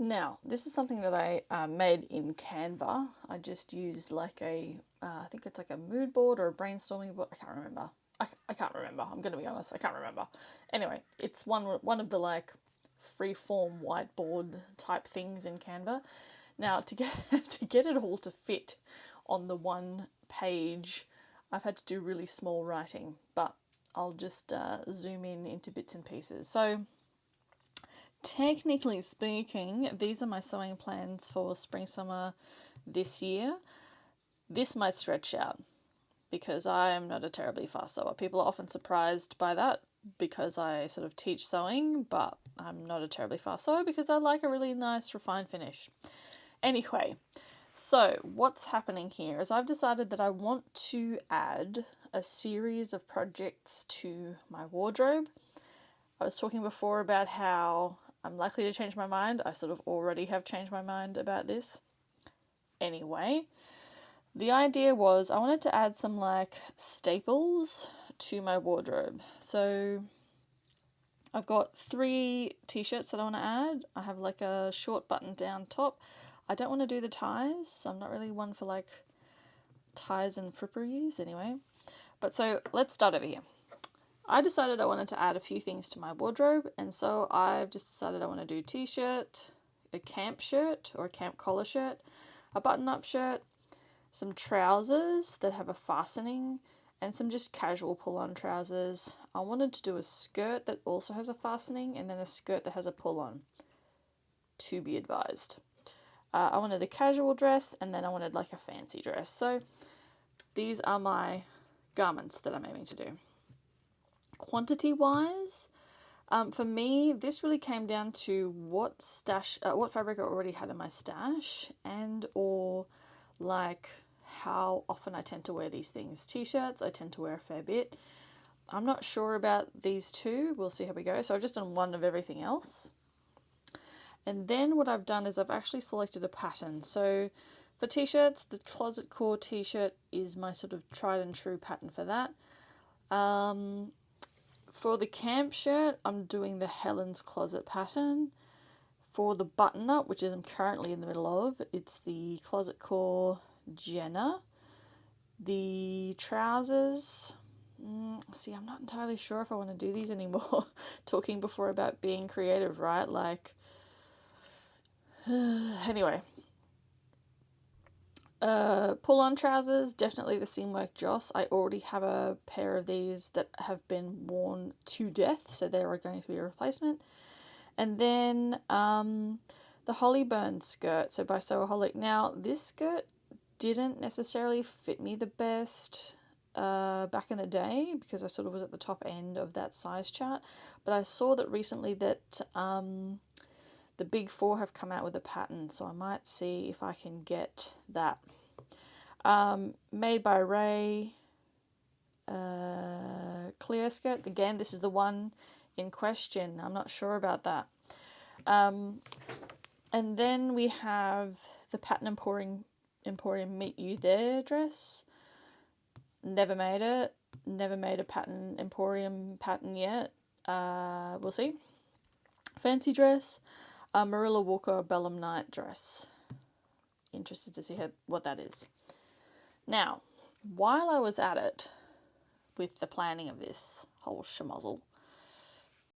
Now, this is something that I made in Canva. I just used like I think it's like a mood board or a brainstorming board. I can't remember. I can't remember. I'm going to be honest. I can't remember. Anyway, it's one of the like free form whiteboard type things in Canva. Now, to get to get it all to fit on the one page, I've had to do really small writing, but I'll just zoom in into bits and pieces. So, technically speaking, these are my sewing plans for spring summer this year. This might stretch out because I am not a terribly fast sewer. People are often surprised by that because I sort of teach sewing, but I'm not a terribly fast sewer because I like a really nice refined finish. Anyway, so what's happening here is I've decided that I want to add a series of projects to my wardrobe. I was talking before about how I'm likely to change my mind. I sort of already have changed my mind about this. Anyway, the idea was I wanted to add some like staples to my wardrobe. So I've got 3 t-shirts that I want to add. I have like a short button down top. I don't want to do the ties. I'm not really one for like ties and fripperies anyway. But so let's start over here. I decided I wanted to add a few things to my wardrobe, and so I've just decided I want to do t-shirt, a camp shirt or a camp collar shirt, a button-up shirt, some trousers that have a fastening, and some just casual pull-on trousers. I wanted to do a skirt that also has a fastening and then a skirt that has a pull-on, to be advised. I wanted a casual dress and then I wanted like a fancy dress. So these are my garments that I'm aiming to do. Quantity wise, for me, this really came down to what fabric I already had in my stash, and or like how often I tend to wear these things. T-shirts, I tend to wear a fair bit. I'm not sure about these two. We'll see how we go. So I've just done one of everything else. And then what I've done is I've actually selected a pattern. So for t-shirts, the Closet Core t-shirt is my sort of tried and true pattern for that. For the camp shirt, I'm doing the Helen's Closet pattern. For the button-up, which I'm currently in the middle of, it's the Closet Core Jenna. The trousers, see, I'm not entirely sure if I want to do these anymore. Talking before about being creative, right? Like, anyway. Pull-on trousers, definitely the Seamwork Joss. I already have a pair of these that have been worn to death, so they are going to be a replacement. And then the Hollyburn skirt, so by Sewaholic. Now, this skirt didn't necessarily fit me the best back in the day because I sort of was at the top end of that size chart. But I saw that recently that the Big Four have come out with a pattern, so I might see if I can get that. Made by Ray, clear skirt. Again, this is the one in question. I'm not sure about that. And then we have the Pattern Emporium Meet You There dress. Never made it. Never made a Pattern Emporium pattern yet. We'll see. Fancy dress. Marilla Walker Bellum Night dress. Interested to see what that is. Now, while I was at it with the planning of this whole schmozzle,